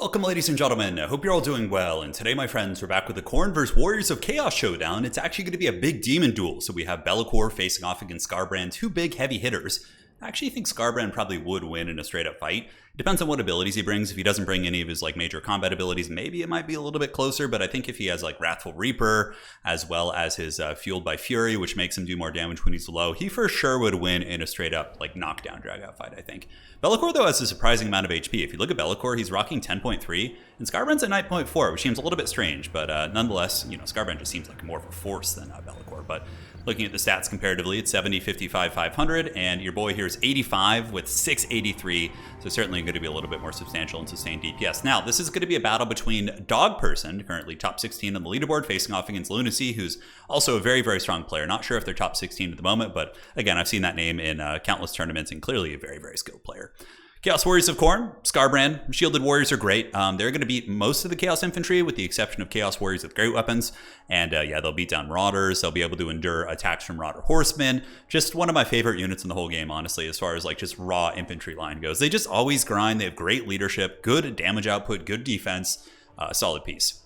Welcome, ladies and gentlemen. I hope you're all doing well. And today, my friends, we're back with the Khorne vs. Warriors of Chaos showdown. It's actually going to be a big demon duel. So we have Be'lakor facing off against Skarbrand, two big heavy hitters. I actually think Skarbrand probably would win in a straight-up fight. It depends on what abilities he brings. If he doesn't bring any of his major combat abilities, maybe it might be a little bit closer. But I think if he has Wrathful Reaper, as well as his Fueled by Fury, which makes him do more damage when he's low, he for sure would win in a straight-up knockdown drag-out fight, I think. Be'lakor, though, has a surprising amount of HP. If you look at Be'lakor, he's rocking 10.3, and Skarbrand's at 9.4, which seems a little bit strange. But nonetheless, Skarbrand just seems like more of a force than Be'lakor. But looking at the stats comparatively, it's 70, 55, 500, and your boy here is 85 with 683, so certainly going to be a little bit more substantial and sustained DPS. Now, this is going to be a battle between Dog Person, currently top 16 on the leaderboard, facing off against Lunacy, who's also a very, very strong player. Not sure if they're top 16 at the moment, but again, I've seen that name in countless tournaments, and clearly a very, very skilled player. Chaos Warriors of Khorne, Skarbrand, Shielded Warriors are great. They're going to beat most of the Chaos Infantry with the exception of Chaos Warriors with great weapons. And yeah, they'll beat down Marauders. They'll be able to endure attacks from Marauder Horsemen. Just one of my favorite units in the whole game, honestly, as far as just raw infantry line goes. They just always grind. They have great leadership, good damage output, good defense, solid piece.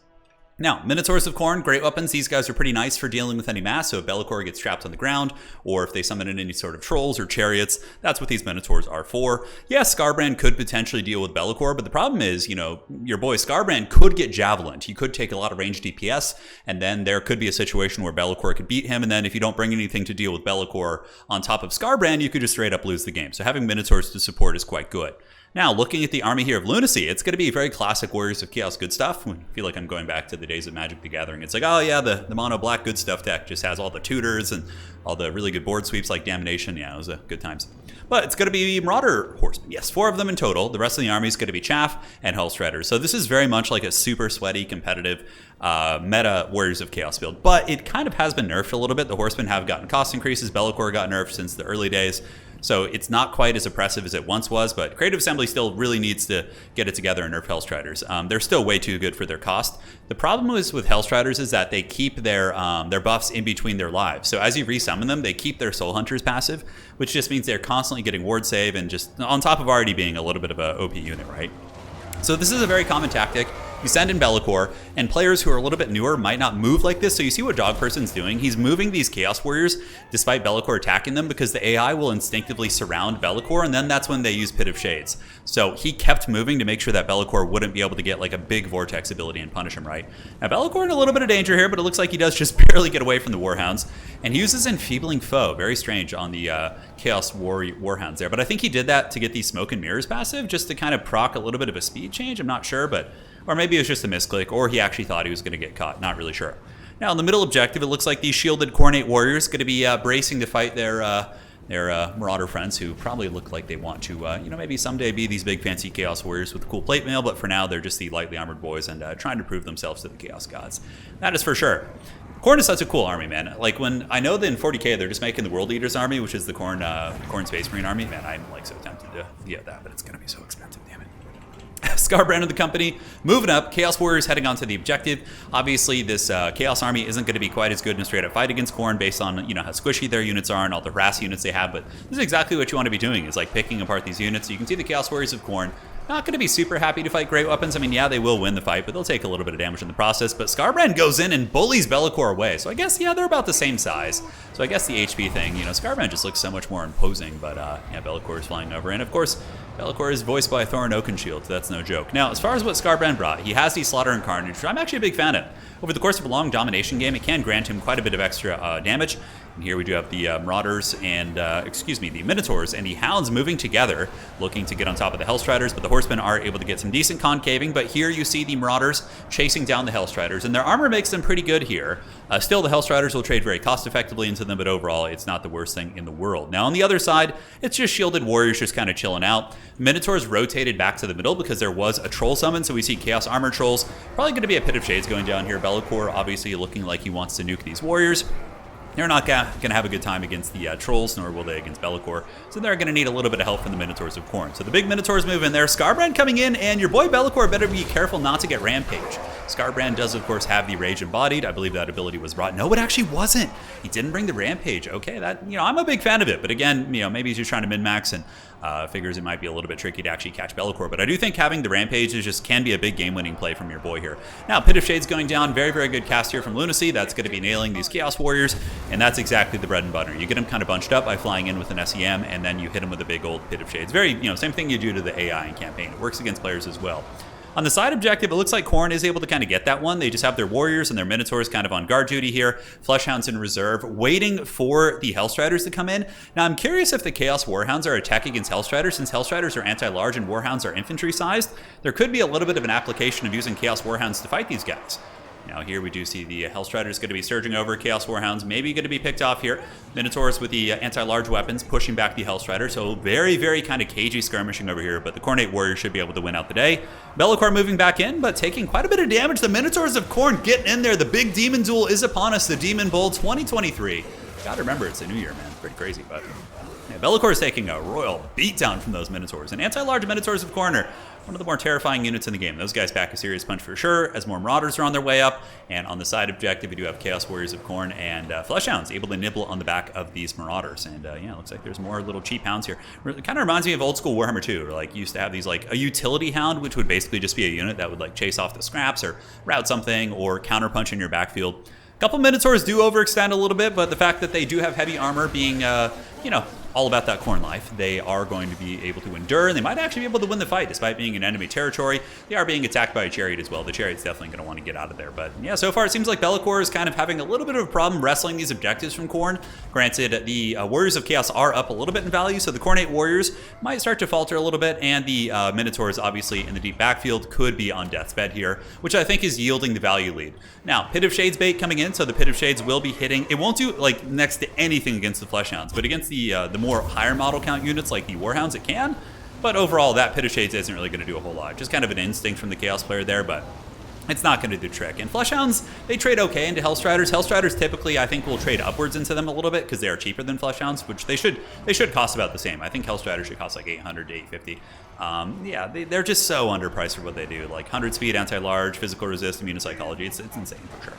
Now, Minotaurs of Khorne, great weapons. These guys are pretty nice for dealing with any mass, so if Be'lakor gets trapped on the ground, or if they summon in any sort of trolls or chariots, that's what these Minotaurs are for. Yes, Skarbrand could potentially deal with Be'lakor, but the problem is, your boy Skarbrand could get javelined. He could take a lot of ranged DPS, and then there could be a situation where Be'lakor could beat him, and then if you don't bring anything to deal with Be'lakor on top of Skarbrand, you could just straight up lose the game. So having Minotaurs to support is quite good. Now, looking at the army here of Lunacy, it's going to be very classic Warriors of Chaos good stuff. I feel like I'm going back to the days of Magic the Gathering. It's like, oh yeah, the mono black good stuff deck just has all the tutors and all the really good board sweeps like Damnation. Yeah, it was good times. But it's going to be Marauder Horsemen. Yes, 4 of them in total. The rest of the army is going to be Chaff and Hell Shredders. So this is very much like a super sweaty, competitive meta Warriors of Chaos build. But it kind of has been nerfed a little bit. The Horsemen have gotten cost increases. Be'lakor got nerfed since the early days. So it's not quite as oppressive as it once was, but Creative Assembly still really needs to get it together and nerf Hellstriders. They're still way too good for their cost. The problem is with Hellstriders is that they keep their buffs in between their lives. So as you resummon them, they keep their Soul Hunters passive, which just means they're constantly getting ward save and just on top of already being a little bit of a OP unit, right? So this is a very common tactic. You send in Be'lakor, and players who are a little bit newer might not move like this. So you see what Dog Person's doing. He's moving these Chaos Warriors despite Be'lakor attacking them because the AI will instinctively surround Be'lakor, and then that's when they use Pit of Shades. So he kept moving to make sure that Be'lakor wouldn't be able to get a big Vortex ability and punish him, right? Now Be'lakor in a little bit of danger here, but it looks like he does just barely get away from the Warhounds. And he uses Enfeebling Foe, very strange on the Chaos Warhounds there. But I think he did that to get the Smoke and Mirrors passive, just to kind of proc a little bit of a speed change. I'm not sure, but... Or maybe it was just a misclick, or he actually thought he was going to get caught. Not really sure. Now, in the middle objective, it looks like these shielded Khornate Warriors going to be bracing to fight their Marauder friends, who probably look like they want to, maybe someday be these big fancy Chaos Warriors with cool plate mail, but for now, they're just the lightly armored boys and trying to prove themselves to the Chaos Gods. That is for sure. Khorne is such a cool army, man. When I know that in 40k they're just making the World Eaters army, which is the Khorne Space Marine army, man, I'm so tempted to get that, but it's going to be so expensive, damn it. Skarbrand of the company, moving up. Chaos Warriors heading on to the objective. Obviously, this Chaos Army isn't going to be quite as good in a straight-up fight against Khorne based on, how squishy their units are and all the harass units they have, but this is exactly what you want to be doing, is picking apart these units. So you can see the Chaos Warriors of Khorne not going to be super happy to fight great weapons. I mean, yeah, they will win the fight, but they'll take a little bit of damage in the process. But Skarbrand goes in and bullies Be'lakor away. So I guess, yeah, they're about the same size. So I guess the HP thing, Skarbrand just looks so much more imposing, but yeah, Be'lakor is flying over. And of course, Be'lakor is voiced by Thorin Oakenshield, so that's no joke. Now, as far as what Skarbrand brought, he has the Slaughter and Carnage, which I'm actually a big fan of. Over the course of a long domination game, it can grant him quite a bit of extra damage. And here we do have the Marauders and, the Minotaurs and the Hounds moving together, looking to get on top of the Hellstriders, but the Horsemen are able to get some decent concaving, but here you see the Marauders chasing down the Hellstriders, and their armor makes them pretty good here. Still, the Hellstriders will trade very cost-effectively into them, but overall, it's not the worst thing in the world. Now, on the other side, it's just shielded warriors just kind of chilling out. Minotaurs rotated back to the middle because there was a troll summon, so we see Chaos Armor Trolls. Probably going to be a Pit of Shades going down here. Be'lakor obviously looking like he wants to nuke these warriors. They're not going to have a good time against the Trolls, nor will they against Be'lakor. So they're going to need a little bit of help from the Minotaurs of Khorne. So the big Minotaurs move in there. Skarbrand coming in, and your boy Be'lakor better be careful not to get Rampage. Skarbrand does, of course, have the Rage embodied. I believe that ability was brought. No, it actually wasn't. He didn't bring the Rampage. Okay, that, I'm a big fan of it. But again, maybe he's just trying to min-max and Figures it might be a little bit tricky to actually catch Be'lakor, but I do think having the Rampage can be a big game-winning play from your boy here. Now, Pit of Shades going down, very, very good cast here from Lunacy. That's going to be nailing these Chaos Warriors, and that's exactly the bread and butter. You get them kind of bunched up by flying in with an SEM, and then you hit them with a big old Pit of Shades. Very, same thing you do to the AI in campaign. It works against players as well. On the side objective, it looks like Khorne is able to kind of get that one. They just have their warriors and their minotaurs kind of on guard duty here. Fleshhounds in reserve, waiting for the Hellstriders to come in. Now, I'm curious if the Chaos Warhounds are attacking against Hellstriders. Since Hellstriders are anti-large and Warhounds are infantry-sized, there could be a little bit of an application of using Chaos Warhounds to fight these guys. Now here we do see the Hellstriders going to be surging over. Chaos Warhounds maybe going to be picked off here. Minotaurs with the anti-large weapons pushing back the Hellstrider. So very, very kind of cagey skirmishing over here. But the Khornate Warriors should be able to win out the day. Be'lakor moving back in, but taking quite a bit of damage. The Minotaurs of Khorne getting in there. The big demon duel is upon us. The Demon Bowl 2023. Gotta remember, it's a new year, man. It's pretty crazy, but yeah, Be'lakor is taking a royal beatdown from those Minotaurs. And anti-large Minotaurs of Khorne are one of the more terrifying units in the game. Those guys pack a serious punch for sure, as more Marauders are on their way up. And on the side objective, we do have Chaos Warriors of Khorne and Fleshhounds able to nibble on the back of these Marauders. And yeah, looks like there's more little cheap hounds here. It kind of reminds me of old school Warhammer 2, where like you used to have these like a utility hound, which would basically just be a unit that would like chase off the scraps or route something or counterpunch in your backfield. A couple Minotaurs do overextend a little bit, but the fact that they do have heavy armor being, all about that Khorne life, they are going to be able to endure, and they might actually be able to win the fight despite being in enemy territory. They are being attacked by a chariot as well. The chariot's definitely going to want to get out of there. But yeah, so far it seems like Be'lakor is kind of having a little bit of a problem wrestling these objectives from Khorne. Granted, the Warriors of Chaos are up a little bit in value, so the Khornate Warriors might start to falter a little bit, and the Minotaurs, obviously, in the deep backfield could be on death's bed here, which I think is yielding the value lead. Now, Pit of Shades bait coming in, so the Pit of Shades will be hitting. It won't do like next to anything against the Fleshhounds, but against the more higher model count units like the Warhounds, it can. But overall, that Pit of Shades isn't really going to do a whole lot. Just kind of an instinct from the Chaos player there, but it's not going to do the trick. And Fleshhounds, they trade okay into Hellstriders. Hellstriders typically, I think, will trade upwards into them a little bit because they are cheaper than Fleshhounds, which they should cost about the same. I think Hellstriders should cost like 800 to 850. Yeah, they're just so underpriced for what they do. Like 100 speed, anti-large, physical resist, immunopsychology. It's insane for sure.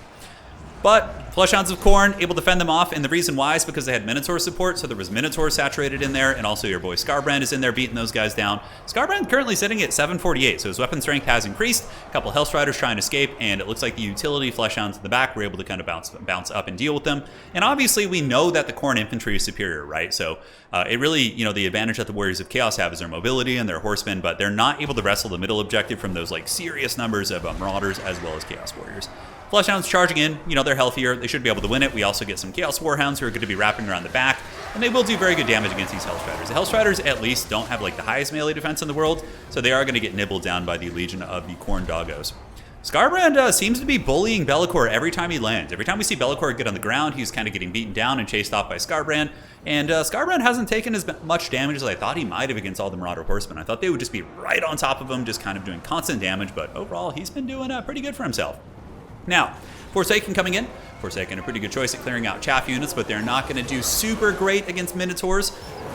But Fleshhounds of Khorne able to fend them off, and the reason why is because they had Minotaur support, so there was Minotaur saturated in there, and also your boy Skarbrand is in there beating those guys down. Skarbrand currently sitting at 748, so his weapon strength has increased. A couple Hellstriders trying to escape, and it looks like the utility Fleshhounds in the back were able to kind of bounce up and deal with them. And obviously we know that the Khorne infantry is superior, right? So it really, the advantage that the Warriors of Chaos have is their mobility and their horsemen, but they're not able to wrestle the middle objective from those like serious numbers of Marauders as well as Chaos Warriors. Fleshhounds charging in, they're healthier. They should be able to win it. We also get some Chaos Warhounds who are going to be wrapping around the back, and they will do very good damage against these Hellstriders. The Hellstriders at least don't have like the highest melee defense in the world, so they are going to get nibbled down by the Legion of the Khorne Doggos. Skarbrand seems to be bullying Be'lakor every time he lands. Every time we see Be'lakor get on the ground, he's kind of getting beaten down and chased off by Skarbrand. And Skarbrand hasn't taken as much damage as I thought he might have against all the Marauder Horsemen. I thought they would just be right on top of him, just kind of doing constant damage, but overall, he's been doing pretty good for himself. Now, Forsaken coming in. Forsaken, a pretty good choice at clearing out chaff units, but they're not going to do super great against Minotaurs.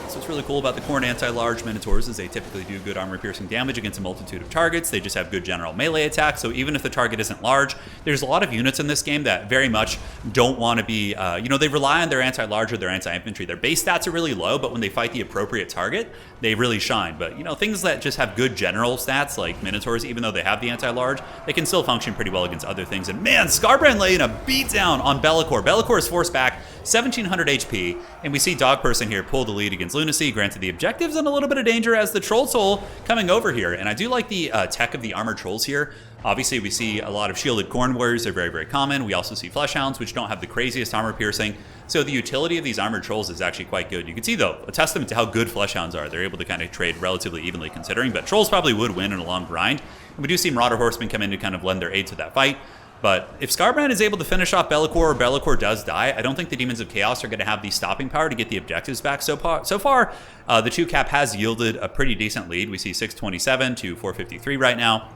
So what's really cool about the Khorne anti-large Minotaurs is they typically do good armor-piercing damage against a multitude of targets. They just have good general melee attack, so even if the target isn't large, there's a lot of units in this game that very much don't want to be, they rely on their anti-large or their anti-infantry. Their base stats are really low, but when they fight the appropriate target, they really shine. But, things that just have good general stats, like Minotaurs, even though they have the anti-large, they can still function pretty well against other things. And man, Skarbrand laying a beatdown on Be'lakor. Be'lakor is forced back 1,700 HP, and we see Dog Person here pull the lead against Lunacy. Granted, the objective's in a little bit of danger as the Troll Soul coming over here, and I do like the tech of the armored trolls here. Obviously, we see a lot of shielded Khorne warriors. They're very, very common. We also see Fleshhounds, which don't have the craziest armor piercing. So the utility of these armored trolls is actually quite good. You can see, though, a testament to how good Fleshhounds are. They're able to kind of trade relatively evenly considering, but trolls probably would win in a long grind. And we do see Marauder Horsemen come in to kind of lend their aid to that fight. But if Skarbrand is able to finish off Be'lakor, or Be'lakor does die, I don't think the Demons of Chaos are going to have the stopping power to get the objectives back. So far, the 2-cap has yielded a pretty decent lead. We see 627 to 453 right now.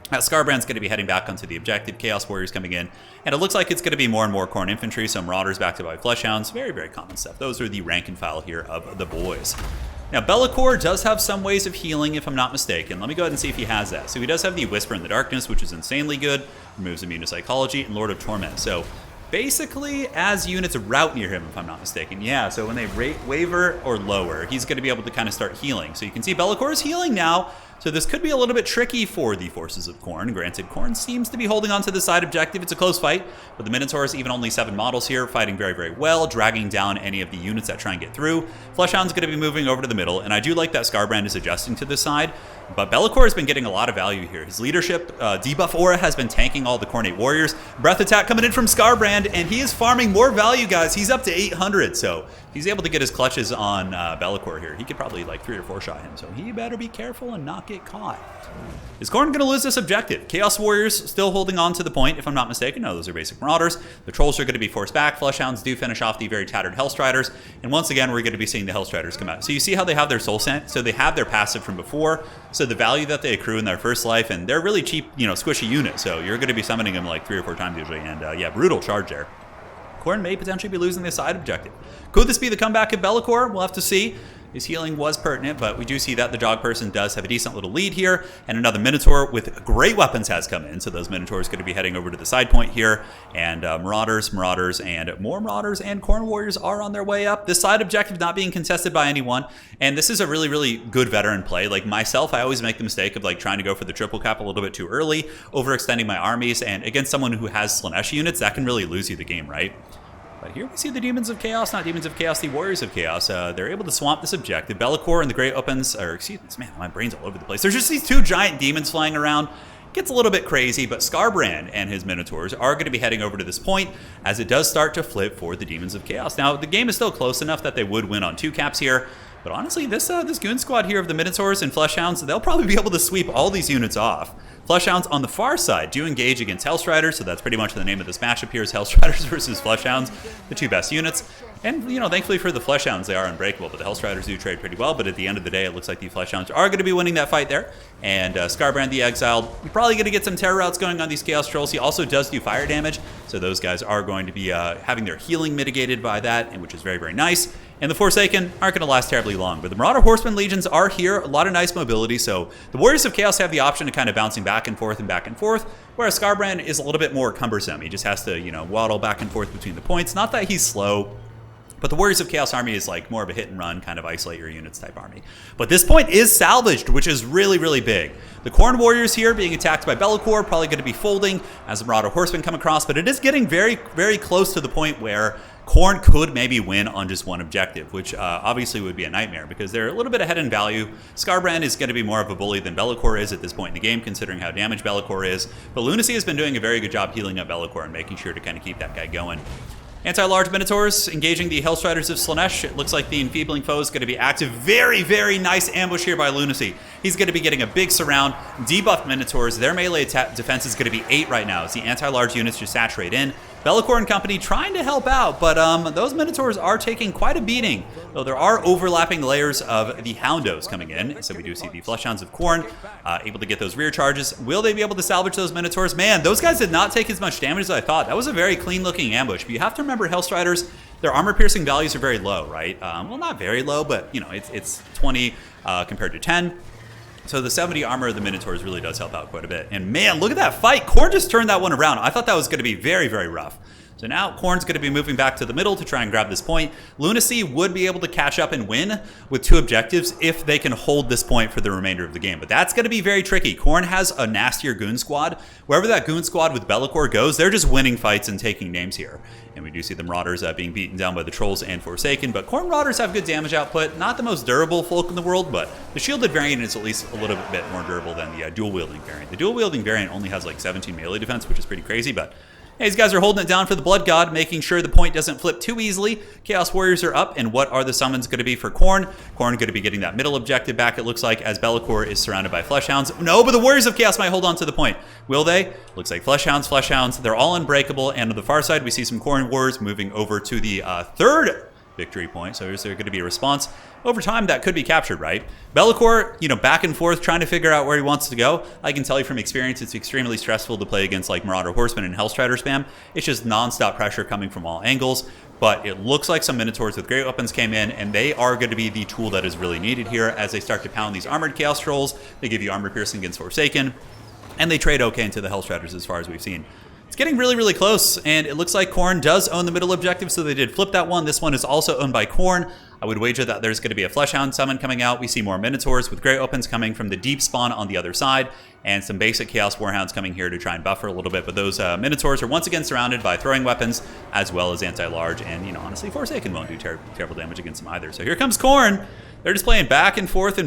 Skarbrand's going to be heading back onto the objective. Chaos Warriors coming in. And it looks like it's going to be more and more Khorne infantry, so Marauders backed up by Fleshhounds. Very, very common stuff. Those are the rank and file here of the boys. Now, Be'lakor does have some ways of healing, if I'm not mistaken. Let me go ahead and see if he has that. So he does have the Whisper in the Darkness, which is insanely good. Removes immunopsychology, and Lord of Torment. So basically as units route near him, if I'm not mistaken. Yeah, so when they waver or lower, he's going to be able to kind of start healing. So you can see Be'lakor is healing now. So this could be a little bit tricky for the forces of Khorne. Granted, Khorne seems to be holding on to the side objective. It's a close fight, but the Minotaurs, even only 7 models here, fighting very, very well, dragging down any of the units that try and get through. Fleshhound's going to be moving over to the middle, and I do like that Skarbrand is adjusting to this side. But Be'lakor has been getting a lot of value here. His leadership debuff aura has been tanking all the Khornate warriors. Breath attack coming in from Skarbrand, and he is farming more value, guys. He's up to 800, so he's able to get his clutches on Be'lakor here. He could probably like 3 or 4 shot him, so he better be careful and not get caught. Is Khorne going to lose this objective? Chaos Warriors still holding on to the point, if I'm not mistaken. No, those are basic Marauders. The Trolls are going to be forced back. Fleshhounds do finish off the very tattered Hellstriders. And once again, we're going to be seeing the Hellstriders come out. So you see how they have their Soul Scent? So they have their passive from before. So the value that they accrue in their first life, and they're really cheap, squishy units. So you're going to be summoning them like 3 or 4 times usually. And yeah, brutal charge there. Khorne may potentially be losing the side objective. Could this be the comeback of Be'lakor? We'll have to see. His healing was pertinent, but we do see that the Jog person does have a decent little lead here, and another Minotaur with great weapons has come in, so those Minotaurs going to be heading over to the side point here, and Marauders, and more Marauders and Khorne Warriors are on their way up. This side objective not being contested by anyone, and this is a really, really good veteran play. Like myself, I always make the mistake of like trying to go for the triple cap a little bit too early, overextending my armies, and against someone who has Slaanesh units, that can really lose you the game, right? But here we see the Demons of Chaos, not Demons of Chaos, the Warriors of Chaos. They're able to swamp this objective. Be'lakor and the Great Opens, or excuse me, man, my brain's all over the place. There's just these 2 giant demons flying around. Gets a little bit crazy, but Skarbrand and his Minotaurs are going to be heading over to this point as it does start to flip for the Demons of Chaos. Now, the game is still close enough that they would win on 2 caps here. But honestly, this goon squad here of the Minotaurs and Fleshhounds, they'll probably be able to sweep all these units off. Fleshhounds on the far side do engage against Hellstriders, so that's pretty much the name of this matchup here is Hellstriders versus Fleshhounds, the 2 best units. And, thankfully for the Fleshhounds, they are unbreakable, but the Hellstriders do trade pretty well, but at the end of the day, it looks like the Fleshhounds are going to be winning that fight there. And Skarbrand the Exiled, you're probably going to get some terror routes going on these Chaos Trolls. He also does do fire damage, so those guys are going to be having their healing mitigated by that, and which is very, very nice. And the Forsaken aren't going to last terribly long, but the Marauder Horseman Legions are here, a lot of nice mobility, so the Warriors of Chaos have the option of kind of bouncing back and forth, whereas Skarbrand is a little bit more cumbersome. He just has to, waddle back and forth between the points. Not that he's slow, but the Warriors of Chaos army is like more of a hit and run, kind of isolate your units type army. But this point is salvaged, which is really, really big. The Khorne Warriors here being attacked by Be'lakor, probably going to be folding as the Marauder Horsemen come across, but it is getting very, very close to the point where Khorne could maybe win on just 1 objective, which obviously would be a nightmare because they're a little bit ahead in value. Skarbrand is going to be more of a bully than Be'lakor is at this point in the game, considering how damaged Be'lakor is. But Lunacy has been doing a very good job healing up Be'lakor and making sure to kind of keep that guy going. Anti-large Minotaurs engaging the Hellstriders of Slaanesh. It looks like the Enfeebling foe is going to be active. Very, very nice ambush here by Lunacy. He's going to be getting a big surround. Debuffed Minotaurs. Their melee defense is going to be 8 right now as the anti-large units just saturate in. Be'lakor and company trying to help out, but those Minotaurs are taking quite a beating, though there are overlapping layers of the Houndos coming in. So we do see the Fleshhounds of Khorne able to get those rear charges. Will they be able to salvage those Minotaurs? Man, those guys did not take as much damage as I thought. That was a very clean-looking ambush, but you have to remember Hellstriders, their armor-piercing values are very low, right? Well, not very low, but, it's 20 compared to 10. So the 70 armor of the Minotaurs really does help out quite a bit. And man, look at that fight. Khorne just turned that one around. I thought that was going to be very, very rough. So now Khorne's going to be moving back to the middle to try and grab this point. Lunacy would be able to catch up and win with 2 objectives if they can hold this point for the remainder of the game. But that's going to be very tricky. Khorne has a nastier goon squad. Wherever that goon squad with Be'lakor goes, they're just winning fights and taking names here. And we do see the Marauders being beaten down by the Trolls and Forsaken. But Khorne Marauders have good damage output. Not the most durable folk in the world, but the shielded variant is at least a little bit more durable than the dual-wielding variant. The dual-wielding variant only has like 17 melee defense, which is pretty crazy, but these guys are holding it down for the Blood God, making sure the point doesn't flip too easily. Chaos Warriors are up, and what are the summons going to be for Khorne? Khorne going to be getting that middle objective back, it looks like, as Be'lakor is surrounded by Fleshhounds. No, but the Warriors of Chaos might hold on to the point. Will they? Looks like Fleshhounds, they're all unbreakable, and on the far side, we see some Khorne Warriors moving over to the third victory point, so is there going to be a response? Over time, that could be captured, right? Be'lakor, back and forth, trying to figure out where he wants to go. I can tell you from experience, it's extremely stressful to play against like Marauder Horsemen and Hellstrider spam. It's just non-stop pressure coming from all angles, but it looks like some Minotaurs with great weapons came in, and they are going to be the tool that is really needed here as they start to pound these armored Chaos Trolls. They give you armor piercing against Forsaken, and they trade okay into the Hellstriders as far as we've seen. It's getting really, really close, and it looks like Khorne does own the middle objective, so they did flip that one. This one is also owned by Khorne. I would wager that there's going to be a Fleshhound summon coming out. We see more Minotaurs with Grey Opens coming from the deep spawn on the other side, and some basic Chaos Warhounds coming here to try and buffer a little bit. But those Minotaurs are once again surrounded by throwing weapons, as well as anti-large, and, you know, honestly, Forsaken won't do terrible damage against them either. So here comes Khorne. They're just playing back and forth,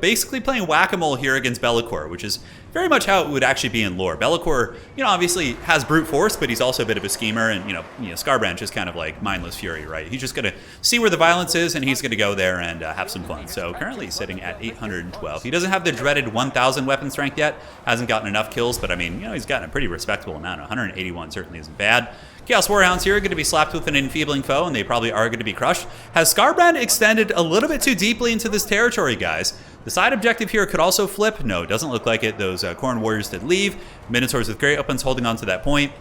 basically playing whack-a-mole here against Be'lakor, which is very much how it would actually be in lore. Be'lakor, you know, obviously has brute force, but he's also a bit of a schemer, and, you know Skarbrand just kind of like mindless fury, right? He's just going to see where the violence is, and he's going to go there and have some fun. So currently he's sitting at 812. He doesn't have the dreaded 1,000 weapon strength yet, hasn't gotten enough kills, but I mean, you know, he's gotten a pretty respectable amount. 181 certainly isn't bad. Chaos Warhounds here are going to be slapped with an enfeebling foe, and they probably are going to be crushed. Has Skarbrand extended a little bit too deeply into this territory, guys? The side objective here could also flip. No, it doesn't look like it. Those Khorne warriors did leave. Minotaurs with Grey Opens holding on to that point.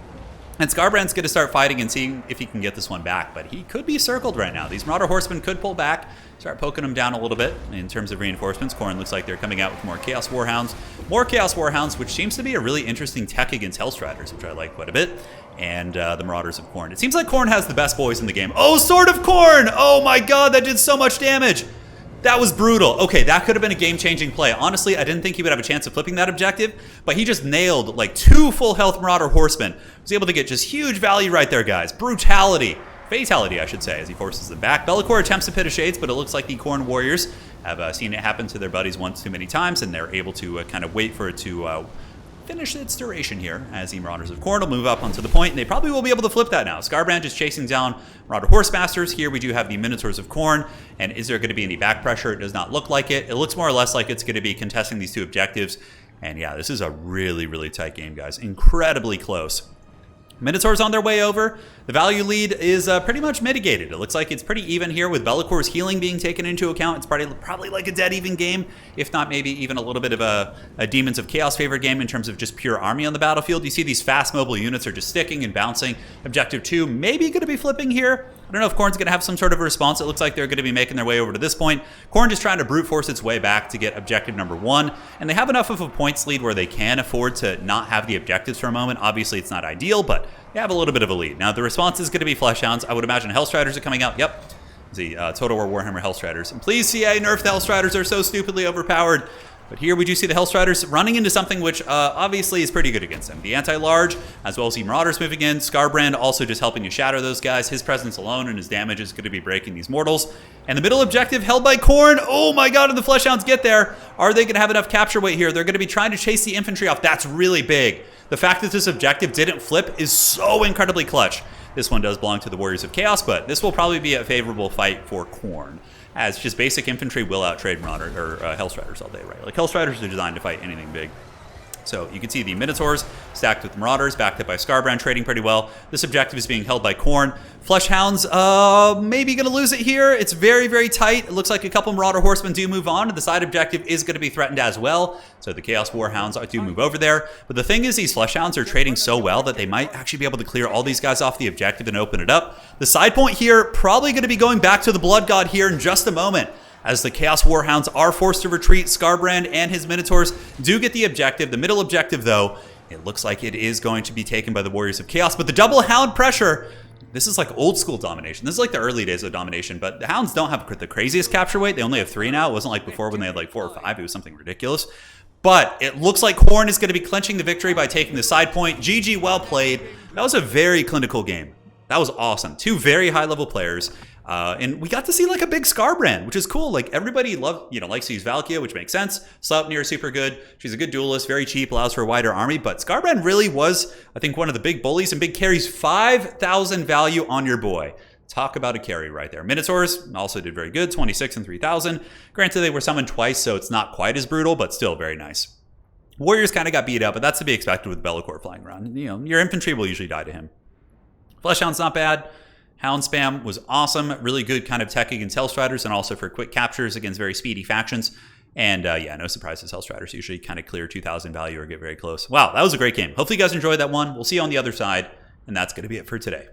And Skarbrand's going to start fighting and seeing if he can get this one back, but he could be circled right now. These Marauder Horsemen could pull back, start poking him down a little bit in terms of reinforcements. Khorne looks like they're coming out with more Chaos Warhounds. More Chaos Warhounds, which seems to be a really interesting tech against Hellstriders, which I like quite a bit. And the Marauders of Khorne. It seems like Khorne has the best boys in the game. Oh, Sword of Khorne! Oh my god, that did so much damage! That was brutal. Okay, that could have been a game-changing play. Honestly, I didn't think he would have a chance of flipping that objective, but he just nailed like 2 full health Marauder Horsemen. Was able to get just huge value right there, guys. Brutality. Fatality, I should say, as he forces them back. Be'lakor attempts to Pit of Shades, but it looks like the Khorne warriors have seen it happen to their buddies once too many times, and they're able to kind of wait for it to finish its duration here, as the Marauders of Khorne will move up onto the point, and they probably will be able to flip that now. Skarbrand is chasing down Marauder Horsemasters. Here we do have the Minotaurs of Khorne, and is there going to be any back pressure? It does not look like it. It looks more or less like it's going to be contesting these 2 objectives, and yeah, this is a really, really tight game, guys. Incredibly close. Minotaurs on their way over. The value lead is pretty much mitigated. It looks like it's pretty even here with Be'lakor's healing being taken into account. It's probably like a dead even game, if not maybe even a little bit of a Demons of Chaos favored game in terms of just pure army on the battlefield. You see these fast mobile units are just sticking and bouncing. Objective 2 maybe going to be flipping here. I don't know if Khorne's going to have some sort of a response. It looks like they're going to be making their way over to this point. Khorne just trying to brute force its way back to get objective number 1. And they have enough of a points lead where they can afford to not have the objectives for a moment. Obviously, it's not ideal, but they have a little bit of a lead. Now, the response is going to be Fleshhounds. I would imagine Hellstriders are coming out. Yep. The Total War Warhammer Hellstriders. And please, CA, nerf the Hellstriders. Are so stupidly overpowered. But here we do see the Hellstriders running into something which obviously is pretty good against them. The anti-large, as well as the Marauders moving in. Skarbrand also just helping to shatter those guys. His presence alone and his damage is going to be breaking these mortals. And the middle objective held by Khorne. Oh my god, and the Fleshhounds get there. Are they going to have enough capture weight here? They're going to be trying to chase the infantry off. That's really big. The fact that this objective didn't flip is so incredibly clutch. This one does belong to the Warriors of Chaos, but this will probably be a favorable fight for Khorne, as just basic infantry will outtrade Marauder or Hellstriders all day, right? Like Hellstriders are designed to fight anything big. So you can see the Minotaurs stacked with Marauders, backed up by Skarbrand, trading pretty well. This objective is being held by Khorne. Fleshhounds maybe going to lose it here. It's very, very tight. It looks like a couple Marauder Horsemen do move on, and the side objective is going to be threatened as well. So the Chaos Warhounds do move over there. But the thing is, these Fleshhounds are trading so well that they might actually be able to clear all these guys off the objective and open it up. The side point here, probably going to be going back to the Blood God here in just a moment, as the Chaos Warhounds are forced to retreat. Skarbrand and his Minotaurs do get the objective. The middle objective, though, it looks like it is going to be taken by the Warriors of Chaos. But the double Hound pressure, this is like old school domination. This is like the early days of domination, but the Hounds don't have the craziest capture weight. They only have 3 now. It wasn't like before when they had like 4 or 5. It was something ridiculous. But it looks like Khorne is going to be clinching the victory by taking the side point. GG, well played. That was a very clinical game. That was awesome. 2 very high-level players. And we got to see like a big Skarbrand, which is cool. Like everybody likes to use Valkia, which makes sense. Sleipnir is super good. She's a good duelist, very cheap, allows for a wider army. But Skarbrand really was, I think, one of the big bullies and big carries. 5,000 value on your boy. Talk about a carry right there. Minotaurs also did very good, 26 and 3,000. Granted, they were summoned twice, so it's not quite as brutal, but still very nice. Warriors kind of got beat up, but that's to be expected with Be'lakor flying around. You know, your infantry will usually die to him. Fleshhound's not bad. Hound spam was awesome. Really good kind of tech against Hellstriders and also for quick captures against very speedy factions. And yeah, no surprises. Hellstriders usually kind of clear 2,000 value or get very close. Wow, that was a great game. Hopefully you guys enjoyed that one. We'll see you on the other side. And that's going to be it for today.